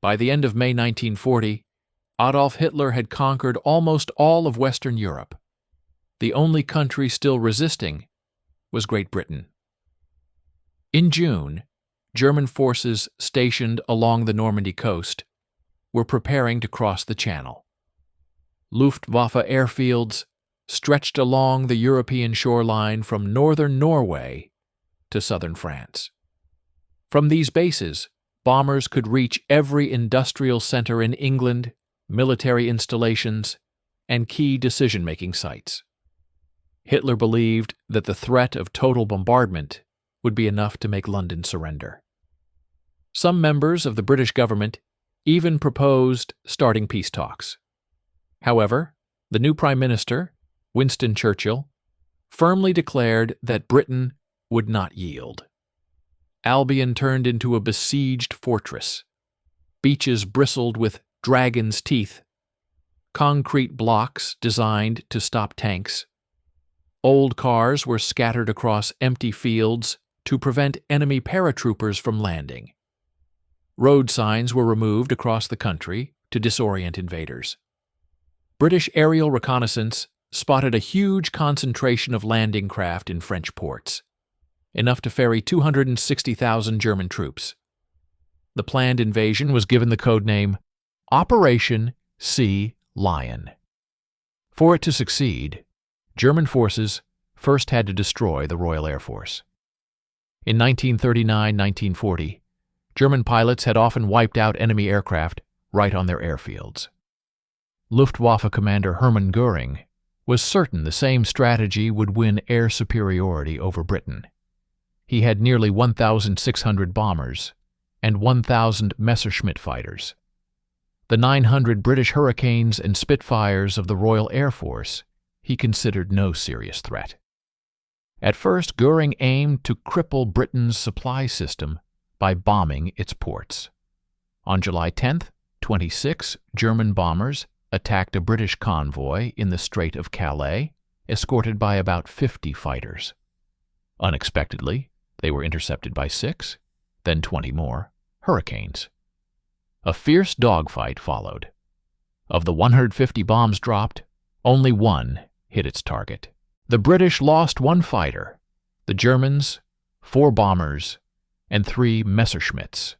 By the end of May 1940, Adolf Hitler had conquered almost all of Western Europe. The only country still resisting was Great Britain. In June, German forces stationed along the Normandy coast were preparing to cross the Channel. Luftwaffe airfields stretched along the European shoreline from northern Norway to southern France. From these bases, bombers could reach every industrial center in England, military installations, and key decision-making sites. Hitler believed that the threat of total bombardment would be enough to make London surrender. Some members of the British government even proposed starting peace talks. However, the new Prime Minister, Winston Churchill, firmly declared that Britain would not yield. Albion turned into a besieged fortress. Beaches bristled with dragon's teeth, concrete blocks designed to stop tanks. Old cars were scattered across empty fields to prevent enemy paratroopers from landing. Road signs were removed across the country to disorient invaders. British aerial reconnaissance spotted a huge concentration of landing craft in French ports, enough to ferry 260,000 German troops. The planned invasion was given the codename Operation Sea Lion. For it to succeed, German forces first had to destroy the Royal Air Force. In 1939-1940, German pilots had often wiped out enemy aircraft right on their airfields. Luftwaffe commander Hermann Göring was certain the same strategy would win air superiority over Britain. He had nearly 1,600 bombers and 1,000 Messerschmitt fighters. The 900 British Hurricanes and Spitfires of the Royal Air Force he considered no serious threat. At first, Göring aimed to cripple Britain's supply system by bombing its ports. On July 10th, 26 German bombers attacked a British convoy in the Strait of Calais, escorted by about 50 fighters. Unexpectedly, they were intercepted by 6, then 20 more, Hurricanes. A fierce dogfight followed. Of the 150 bombs dropped, only one hit its target. The British lost 1 fighter, the Germans 4 bombers, and 3 Messerschmitts.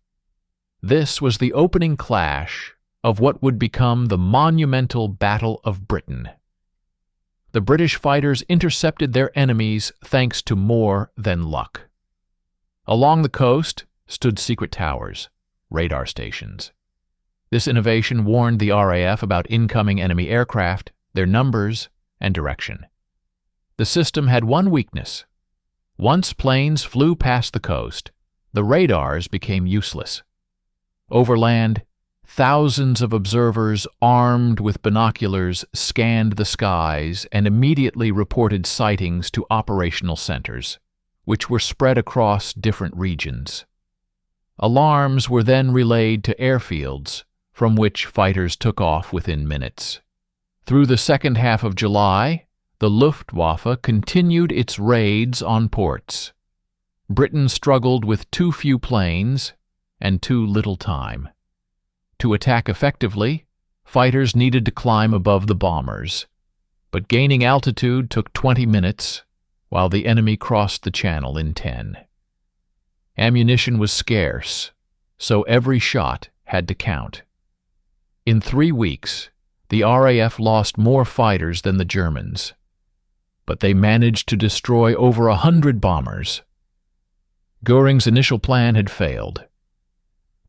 This was the opening clash of what would become the monumental Battle of Britain. The British fighters intercepted their enemies thanks to more than luck. Along the coast stood secret towers, radar stations. This innovation warned the RAF about incoming enemy aircraft, their numbers, and direction. The system had one weakness. Once planes flew past the coast, the radars became useless. Overland, thousands of observers armed with binoculars scanned the skies and immediately reported sightings to operational centers, which were spread across different regions. Alarms were then relayed to airfields, from which fighters took off within minutes. Through the second half of July, the Luftwaffe continued its raids on ports. Britain struggled with too few planes and too little time. To attack effectively, fighters needed to climb above the bombers, but gaining altitude took 20 minutes, while the enemy crossed the channel in 10. Ammunition was scarce, so every shot had to count. In 3 weeks, the RAF lost more fighters than the Germans, but they managed to destroy over 100 bombers. Göring's initial plan had failed.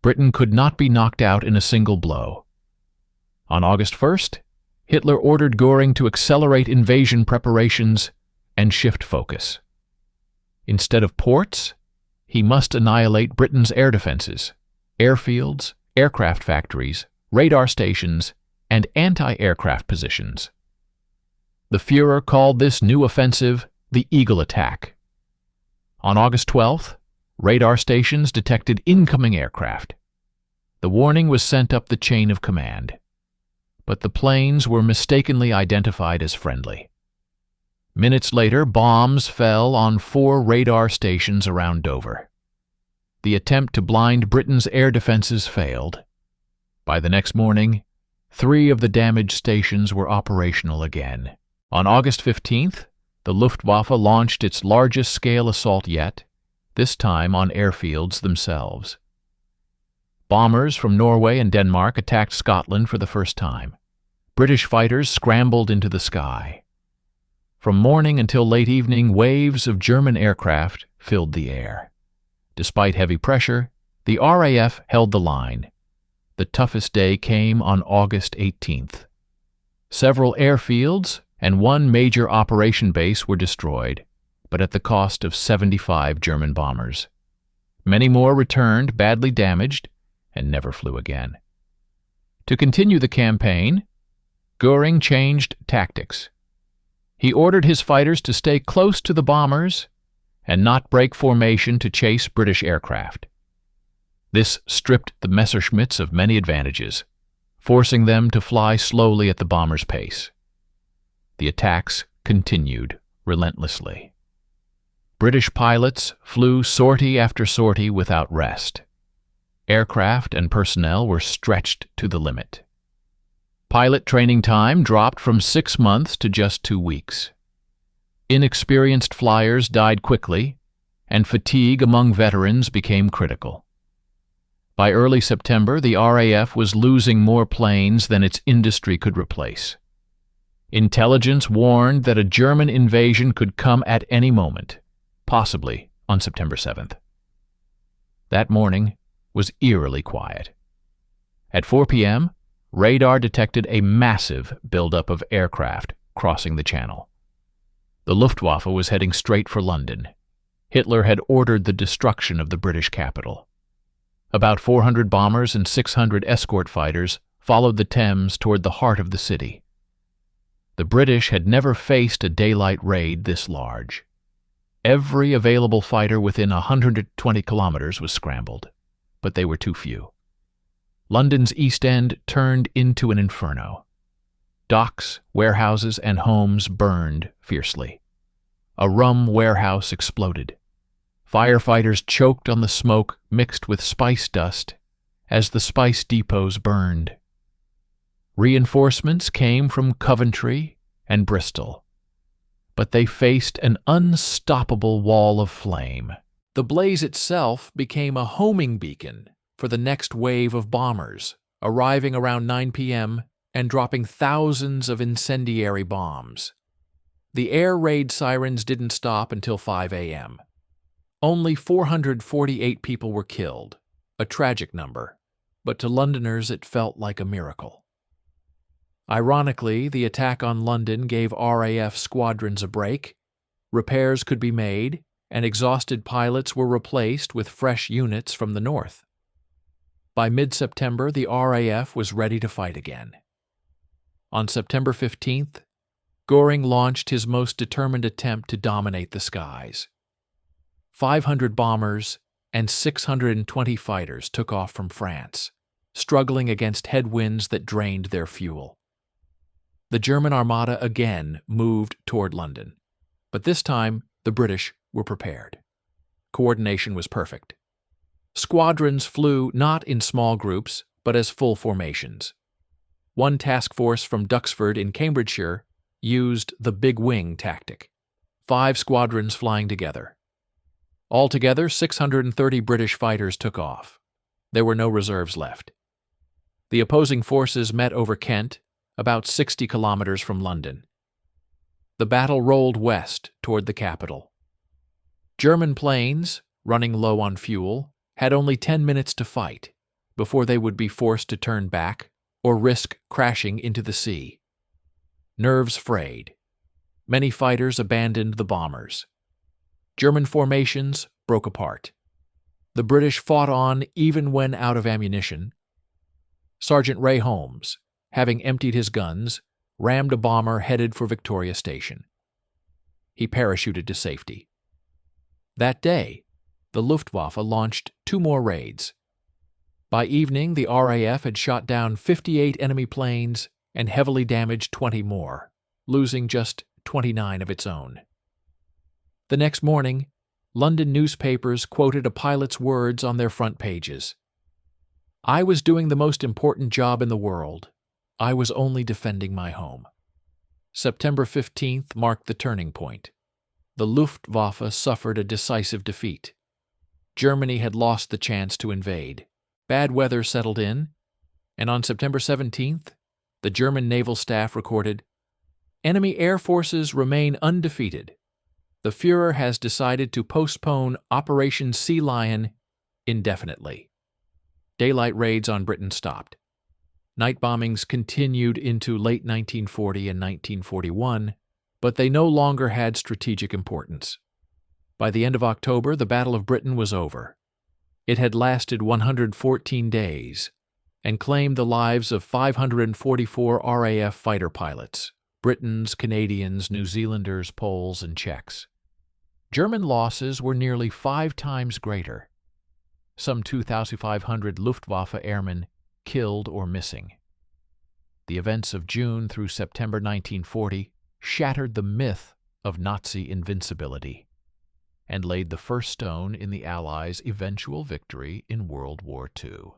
Britain could not be knocked out in a single blow. On August 1st, Hitler ordered Göring to accelerate invasion preparations and shift focus. Instead of ports, he must annihilate Britain's air defenses, airfields, aircraft factories, radar stations, and anti-aircraft positions. The Führer called this new offensive the Eagle Attack. On August 12th, radar stations detected incoming aircraft. The warning was sent up the chain of command, but the planes were mistakenly identified as friendly. Minutes later, bombs fell on 4 radar stations around Dover. The attempt to blind Britain's air defenses failed. By the next morning, 3 of the damaged stations were operational again. On August 15th, the Luftwaffe launched its largest-scale assault yet, this time on airfields themselves. Bombers from Norway and Denmark attacked Scotland for the first time. British fighters scrambled into the sky. From morning until late evening, waves of German aircraft filled the air. Despite heavy pressure, the RAF held the line. The toughest day came on August 18th. Several airfields and 1 major operation base were destroyed, but at the cost of 75 German bombers. Many more returned badly damaged and never flew again. To continue the campaign, Göring changed tactics. He ordered his fighters to stay close to the bombers and not break formation to chase British aircraft. This stripped the Messerschmitts of many advantages, forcing them to fly slowly at the bombers' pace. The attacks continued relentlessly. British pilots flew sortie after sortie without rest. Aircraft and personnel were stretched to the limit. Pilot training time dropped from 6 months to just 2 weeks. Inexperienced flyers died quickly, and fatigue among veterans became critical. By early September, the RAF was losing more planes than its industry could replace. Intelligence warned that a German invasion could come at any moment, possibly on September 7th. That morning was eerily quiet. At 4 p.m., radar detected a massive buildup of aircraft crossing the Channel. The Luftwaffe was heading straight for London. Hitler had ordered the destruction of the British capital. About 400 bombers and 600 escort fighters followed the Thames toward the heart of the city. The British had never faced a daylight raid this large. Every available fighter within 120 kilometers was scrambled, but they were too few. London's East End turned into an inferno. Docks, warehouses, and homes burned fiercely. A rum warehouse exploded. Firefighters choked on the smoke mixed with spice dust as the spice depots burned. Reinforcements came from Coventry and Bristol, but they faced an unstoppable wall of flame. The blaze itself became a homing beacon for the next wave of bombers, arriving around 9 p.m. and dropping thousands of incendiary bombs. The air raid sirens didn't stop until 5 a.m. Only 448 people were killed, a tragic number, but to Londoners it felt like a miracle. Ironically, the attack on London gave RAF squadrons a break. Repairs could be made, and exhausted pilots were replaced with fresh units from the north. By mid-September, the RAF was ready to fight again. On September 15th, Göring launched his most determined attempt to dominate the skies. 500 bombers and 620 fighters took off from France, struggling against headwinds that drained their fuel. The German armada again moved toward London, but this time the British were prepared. Coordination was perfect. Squadrons flew not in small groups, but as full formations. One task force from Duxford in Cambridgeshire used the big wing tactic, 5 squadrons flying together. Altogether, 630 British fighters took off. There were no reserves left. The opposing forces met over Kent, about 60 kilometers from London. The battle rolled west toward the capital. German planes, running low on fuel, had only 10 minutes to fight before they would be forced to turn back or risk crashing into the sea. Nerves frayed. Many fighters abandoned the bombers. German formations broke apart. The British fought on even when out of ammunition. Sergeant Ray Holmes, having emptied his guns, rammed a bomber headed for Victoria Station. He parachuted to safety. That day, the Luftwaffe launched 2 more raids. By evening, the RAF had shot down 58 enemy planes and heavily damaged 20 more, losing just 29 of its own. The next morning, London newspapers quoted a pilot's words on their front pages. I was doing the most important job in the world. I was only defending my home. September 15th marked the turning point. The Luftwaffe suffered a decisive defeat. Germany had lost the chance to invade. Bad weather settled in, and on September 17th, the German naval staff recorded, "Enemy air forces remain undefeated. The Führer has decided to postpone Operation Sea Lion indefinitely." Daylight raids on Britain stopped. Night bombings continued into late 1940 and 1941, but they no longer had strategic importance. By the end of October, the Battle of Britain was over. It had lasted 114 days and claimed the lives of 544 RAF fighter pilots, Britons, Canadians, New Zealanders, Poles, and Czechs. German losses were nearly 5 times greater. Some 2,500 Luftwaffe airmen killed or missing. The events of June through September 1940 shattered the myth of Nazi invincibility and laid the first stone in the Allies' eventual victory in World War II.